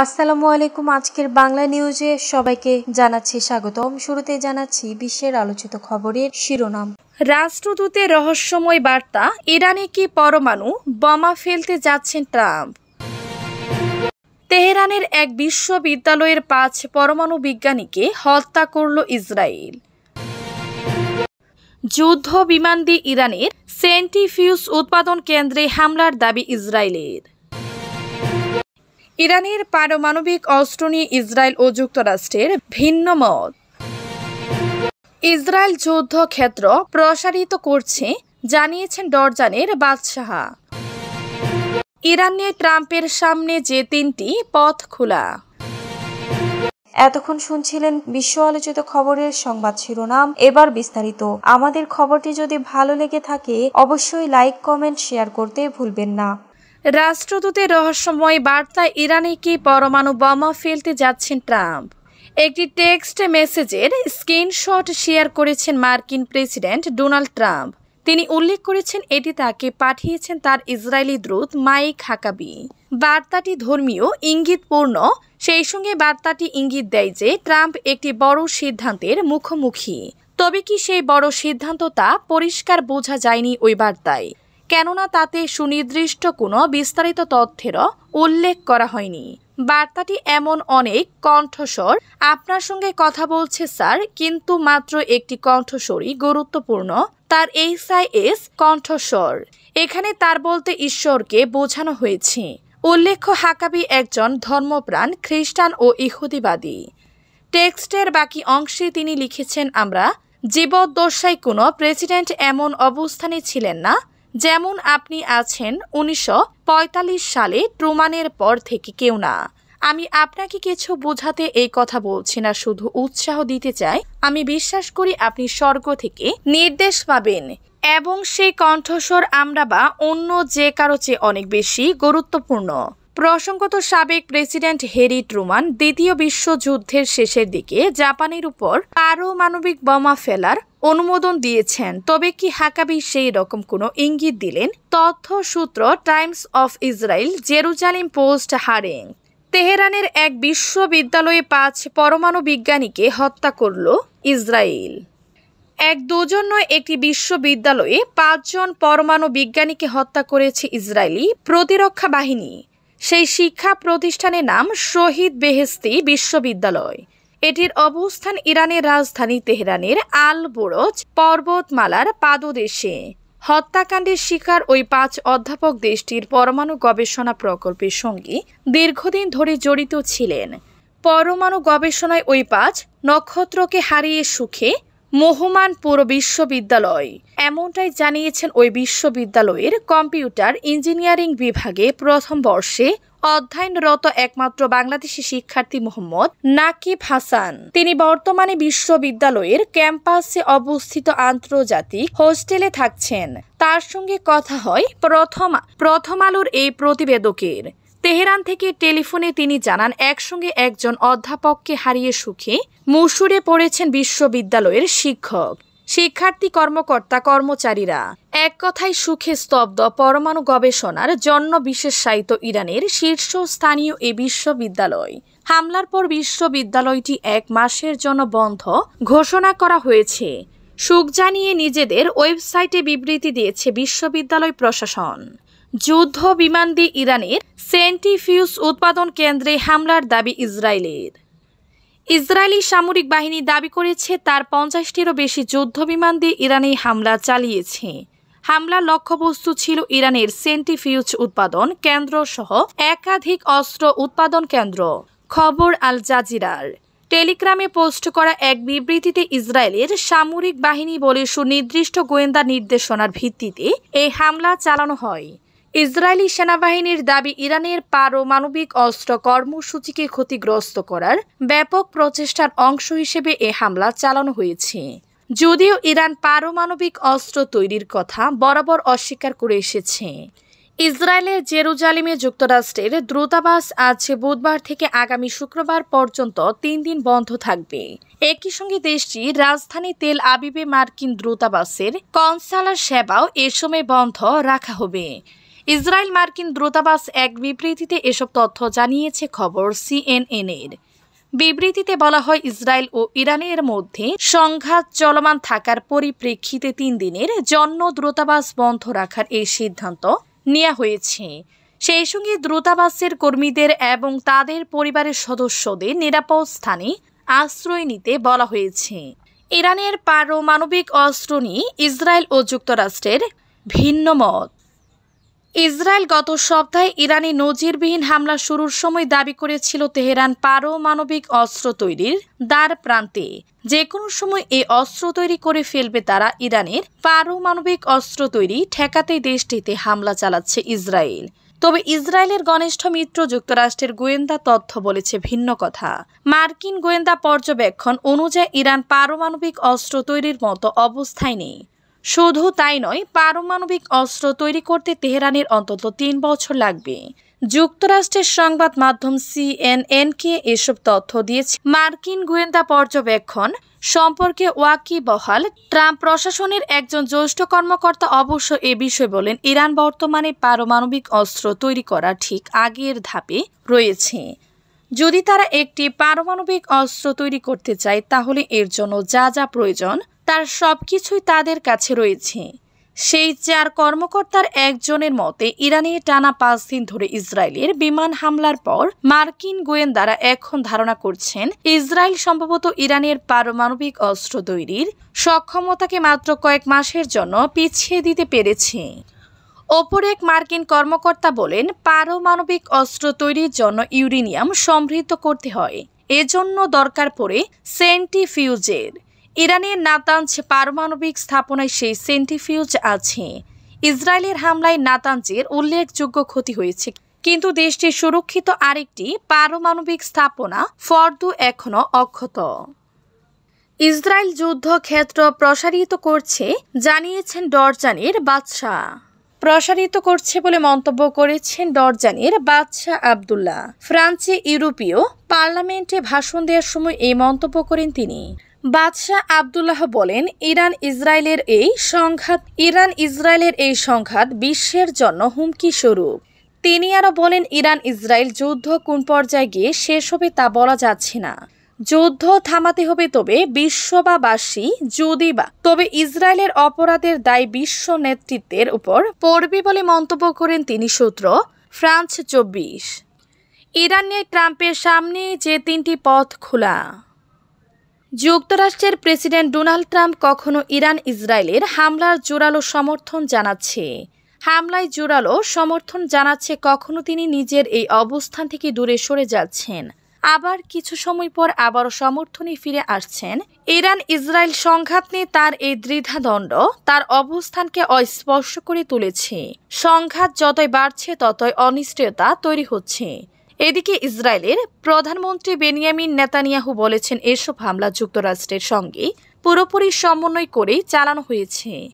আসসালামু আলাইকুম। আজকের বাংলা নিউজে সবাইকে জানাচ্ছি স্বাগতম। শুরুতে জানাচ্ছি বিশ্বের আলোচিত খবরের শিরোনাম। রাষ্ট্রদূতের রহস্যময় বার্তা, ইরানে কি পরমাণু বোমা ফেলতে যাচ্ছেন ট্রাম্প। তেহরানের এক বিশ্ববিদ্যালয়ের 5 পরমাণু বিজ্ঞানীকে হত্যা করল ইসরায়েল। যুদ্ধ বিমান দিয়ে ইরানের সেন্ট্রিফিউজ উৎপাদন কেন্দ্রে হামলার দাবি ইসরায়েলের। ইরানের পারমাণবিক অস্ত্র নিয়ে ইসরায়েল ও যুক্তরাষ্ট্রের ভিন্ন মত। ইসরায়েল যুদ্ধক্ষেত্র প্রসারিত করছে, জানিয়েছেন জর্ডানের বাদশাহ। ইরান নিয়ে ট্রাম্পের সামনে যে 3টি পথ খোলা। এতক্ষণ শুনছিলেন বিশ্ব আলোচিত খবরের সংবাদ শিরোনাম। এবার বিস্তারিত। আমাদের খবরটি যদি ভালো লেগে থাকে অবশ্যই লাইক, কমেন্ট, শেয়ার করতে ভুলবেন না। রাষ্ট্রদূতের রহস্যময় বার্তা, ইরানে কি পরমাণু বোমা ফেলতে যাচ্ছেন ট্রাম্প। একটি টেক্সট মেসেজের স্ক্রিনশট শেয়ার করেছেন মার্কিন প্রেসিডেন্ট ডোনাল্ড ট্রাম্প। তিনি উল্লেখ করেছেন এটি তাকে পাঠিয়েছেন তার ইসরায়েলি দূত মাইক হাকাবি। বার্তাটি ধর্মীয় ইঙ্গিতপূর্ণ, সেই সঙ্গে বার্তাটি ইঙ্গিত দেয় যে ট্রাম্প একটি বড় সিদ্ধান্তের মুখোমুখি। তবে কি সেই বড় সিদ্ধান্ত তা পরিষ্কার বোঝা যায়নি ওই বার্তায়, কেননা তাতে সুনির্দিষ্ট কোনো বিস্তারিত তথ্যেরও উল্লেখ করা হয়নি। বার্তাটি এমন অনেক কণ্ঠস্বর আপনার সঙ্গে কথা বলছে স্যার, কিন্তু মাত্র একটি কণ্ঠস্বরই গুরুত্বপূর্ণ, তার এইচআইএস কণ্ঠস্বর। এখানে তার বলতে ঈশ্বরকে বোঝানো হয়েছে। উল্লেখ্য, হাকাবি একজন ধর্মপ্রাণ খ্রিস্টান ও ইহুদিবাদী। টেক্সটের বাকি অংশে তিনি লিখেছেন, আমরা জীবদ্দশায় কোনো প্রেসিডেন্ট এমন অবস্থানে ছিলেন না যেমন আপনি আছেন 1945 সালে ট্রুম্যানের পর থেকে কেউ না। আমি আপনাকে কিছু বোঝাতে এই কথা বলছি না, শুধু উৎসাহ দিতে চাই। আমি বিশ্বাস করি আপনি স্বর্গ থেকে নির্দেশ পাবেন এবং সেই কণ্ঠস্বর আমরা বা অন্য যে কারো চেয়ে অনেক বেশি গুরুত্বপূর্ণ। প্রসঙ্গত, সাবেক প্রেসিডেন্ট হ্যারি ট্রুম্যান দ্বিতীয় বিশ্বযুদ্ধের শেষের দিকে জাপানের উপর পারমাণবিক বোমা ফেলার অনুমোদন দিয়েছেন। তবে কি হাকাবি সেই রকম কোনো ইঙ্গিত দিলেন? তথ্যসূত্র Times of Israel, Jerusalem Post হারিং। তেহরানের এক বিশ্ববিদ্যালয়ে 5 পরমাণু বিজ্ঞানীকে হত্যা করল ইসরায়েল। দুজন নয়, একটি বিশ্ববিদ্যালয়ে 5 জন পরমাণু বিজ্ঞানীকে হত্যা করেছে ইসরায়েলি প্রতিরক্ষা বাহিনী। সেই শিক্ষা প্রতিষ্ঠানের নাম শহীদ বেহেশতি বিশ্ববিদ্যালয়। এটির অবস্থান ইরানের রাজধানী তেহরানের আল বুরজ পর্বতমালার পাদদেশে। হত্যাকাণ্ডের শিকার ওই 5 অধ্যাপক দেশটির পরমাণু গবেষণা প্রকল্পের সঙ্গে দীর্ঘদিন ধরে জড়িত ছিলেন। পরমাণু গবেষণায় ওই 5 নক্ষত্রকে হারিয়ে সুখে মোহমান পুরো বিশ্ববিদ্যালয়, এমনটাই জানিয়েছেন ওই বিশ্ববিদ্যালয়ের কম্পিউটার ইঞ্জিনিয়ারিং বিভাগে প্রথম বর্ষে অধ্যয়নরত একমাত্র বাংলাদেশি শিক্ষার্থী মোহাম্মদ নাকিব হাসান। তিনি বর্তমানে বিশ্ববিদ্যালয়ের ক্যাম্পাসে অবস্থিত আন্তর্জাতিক হোস্টেলে থাকছেন। তার সঙ্গে কথা হয় প্রথম আলোর এই প্রতিবেদকের। তেহরান থেকে টেলিফোনে তিনি জানান, একসঙ্গে একজন অধ্যাপককে হারিয়ে সুখে মুসুরে পড়েছেন বিশ্ববিদ্যালয়ের শিক্ষক, শিক্ষার্থী, কর্মকর্তা, কর্মচারীরা। এক কথায় সুখে স্তব্ধ। পরমাণু গবেষণার জন্য বিশেষায়িত ইরানের শীর্ষস্থানীয় এই বিশ্ববিদ্যালয়। হামলার পর বিশ্ববিদ্যালয়টি 1 মাসের জন্য বন্ধ ঘোষণা করা হয়েছে। শোক জানিয়ে নিজেদের ওয়েবসাইটে বিবৃতি দিয়েছে বিশ্ববিদ্যালয় প্রশাসন। যুদ্ধ বিমান দিয়ে ইরানের সেন্ট্রিফিউজ উৎপাদন কেন্দ্রে হামলার দাবি ইসরায়েলের। ইসরায়েলি সামরিক বাহিনী দাবি করেছে তার 50টিরও বেশি যুদ্ধ বিমান দিয়ে ইরানে হামলা চালিয়েছে। হামলার লক্ষ্যবস্তু ছিল ইরানের সেন্ট্রিফিউজ উৎপাদন কেন্দ্র সহ একাধিক অস্ত্র উৎপাদন কেন্দ্র। খবর আল জাজিরার। টেলিগ্রামে পোস্ট করা এক বিবৃতিতে ইসরায়েলের সামরিক বাহিনী বলে, সুনির্দিষ্ট গোয়েন্দা নির্দেশনার ভিত্তিতে এই হামলা চালানো হয়। ইসরায়েলি সেনাবাহিনীর দাবি, ইরানের পারমাণবিক অস্ত্র কর্মসূচিকে ক্ষতিগ্রস্ত করার ব্যাপক প্রচেষ্টার অংশ হিসেবে এ হামলা চালানো হয়েছে। যদিও ইরান পারমাণবিক অস্ত্র তৈরির কথা বরাবর অস্বীকার করে এসেছে। ইসরায়েলের জেরুজালেমে যুক্তরাষ্ট্রের দূতাবাস আজ বুধবার থেকে আগামী শুক্রবার পর্যন্ত 3 দিন বন্ধ থাকবে। একই সঙ্গে দেশটির রাজধানী তেল আবিবে মার্কিন দূতাবাসের কনসালার সেবাও এ সময় বন্ধ রাখা হবে। ইসরায়েল মার্কিন দূতাবাস এক বিবৃতিতে এসব তথ্য জানিয়েছে খবর CNN-এর। বিবৃতিতে বলা হয়, ইসরায়েল ও ইরানের মধ্যে সংঘাত চলমান থাকার পরিপ্রেক্ষিতে 3 দিনের জন্য দূতাবাস বন্ধ রাখার এই সিদ্ধান্ত নেওয়া হয়েছে। সেই সঙ্গে দূতাবাসের কর্মীদের এবং তাদের পরিবারের সদস্যদের নিরাপদ স্থানে আশ্রয় নিতে বলা হয়েছে। ইরানের পারমাণবিক অস্ত্র নিয়ে ইসরায়েল ও যুক্তরাষ্ট্রের ভিন্ন মত। ইসরায়েল গত সপ্তাহে ইরানি নজিরবিহীন হামলা শুরুর সময় দাবি করেছিল তেহরান পারমাণবিক অস্ত্র তৈরির দ্বার প্রান্তে। যে কোনো সময় এই অস্ত্র তৈরি করে ফেলবে তারা। ইরানের পারমাণবিক অস্ত্র তৈরি ঠেকাতে দেশটিতে হামলা চালাচ্ছে ইসরায়েল। তবে ইসরায়েলের ঘনিষ্ঠ মিত্র যুক্তরাষ্ট্রের গোয়েন্দা তথ্য বলেছে ভিন্ন কথা। মার্কিন গোয়েন্দা পর্যবেক্ষণ অনুযায়ী ইরান পারমাণবিক অস্ত্র তৈরির মতো অবস্থায় নেই। শুধু তাই নয়, পারমাণবিক অস্ত্র তৈরি করতে তেহরানের অন্তত 3 বছর লাগবে। যুক্তরাষ্ট্রের সংবাদ মাধ্যম CNN-কে এসব তথ্য দিয়েছে। মার্কিন গোয়েন্দা পর্যবেক্ষণ সম্পর্কে ওয়াকিবহাল ট্রাম্প প্রশাসনের একজন জ্যেষ্ঠ কর্মকর্তা অবশ্য এ বিষয়ে বলেন, ইরান বর্তমানে পারমাণবিক অস্ত্র তৈরি করা ঠিক আগের ধাপে রয়েছে। যদি তারা একটি পারমাণবিক অস্ত্র তৈরি করতে চায় তাহলে এর জন্য যা যা প্রয়োজন তার সবকিছুই তাদের কাছে রয়েছে। সেই 4 কর্মকর্তার একজনের মতে, ইরানে টানা 5 দিন ধরে ইসরায়েলের বিমান হামলার পর মার্কিন গোয়েন্দারা এখন ধারণা করছেন ইসরায়েল সম্ভবত ইরানের পারমাণবিক অস্ত্র তৈরির সক্ষমতাকে মাত্র কয়েক মাসের জন্য পিছিয়ে দিতে পেরেছে। অপর এক মার্কিন কর্মকর্তা বলেন, পারমাণবিক অস্ত্র তৈরির জন্য ইউরেনিয়াম সমৃদ্ধ করতে হয়। এজন্য দরকার পড়ে সেন্ট্রিফিউজের। ইরানের নাতাঞ্জ পারমাণবিক স্থাপনায় সেই সেন্ট্রিফিউজ আছে। ইসরায়েলের হামলায় নাতাঞ্জের উল্লেখযোগ্য ক্ষতি হয়েছে, কিন্তু দেশটির সুরক্ষিত আরেকটি পারমাণবিক স্থাপনা ফর্দু এখনও অক্ষত। ইসরায়েল যুদ্ধক্ষেত্র প্রসারিত করছে জানিয়েছেন জর্ডানের বাদশাহ। প্রসারিত করছে বলে মন্তব্য করেছেন জর্ডানের বাদশাহ আবদুল্লাহ। ফ্রান্সে ইউরোপীয় পার্লামেন্টে ভাষণ দেওয়ার সময় এই মন্তব্য করেন তিনি। বাদশাহ আবদুল্লাহ বলেন, ইরান ইসরায়েলের এই সংঘাত বিশ্বের জন্য হুমকি স্বরূপ। তিনি আরও বলেন, ইরান ইসরায়েল যুদ্ধ কোন পর্যায়ে গিয়ে শেষ হবে তা বলা যাচ্ছে না। যুদ্ধ থামাতে হবে, তবে তবে ইসরায়েলের অপরাধের দায় বিশ্ব নেতৃত্বের উপর পড়বে বলে মন্তব্য করেন তিনি। সূত্র ফ্রান্স 24। ইরান নিয়ে ট্রাম্পের সামনে যে 3টি পথ খোলা। যুক্তরাষ্ট্রের প্রেসিডেন্ট ডোনাল্ড ট্রাম্প কখনো ইরান ইসরায়েলের হামলায় জোরালো সমর্থন জানাচ্ছে, কখনো তিনি নিজের এই অবস্থান থেকে দূরে সরে যাচ্ছেন, আবার কিছু সময় পর আবারও সমর্থনে ফিরে আসছেন। ইরান ইসরায়েল সংঘাত নিয়ে তার এই দ্বিধাদ্বন্দ্ব তার অবস্থানকে অস্পষ্ট করে তুলেছে। সংঘাত যতই বাড়ছে ততই অনিশ্চয়তা তৈরি হচ্ছে। এদিকে ইসরায়েলের প্রধানমন্ত্রী বেনিয়ামিন নেতানিয়াহু বলেছেন, এসব হামলা যুক্তরাষ্ট্রের সঙ্গে পুরোপুরি সমন্বয় করেই চালানো হয়েছে।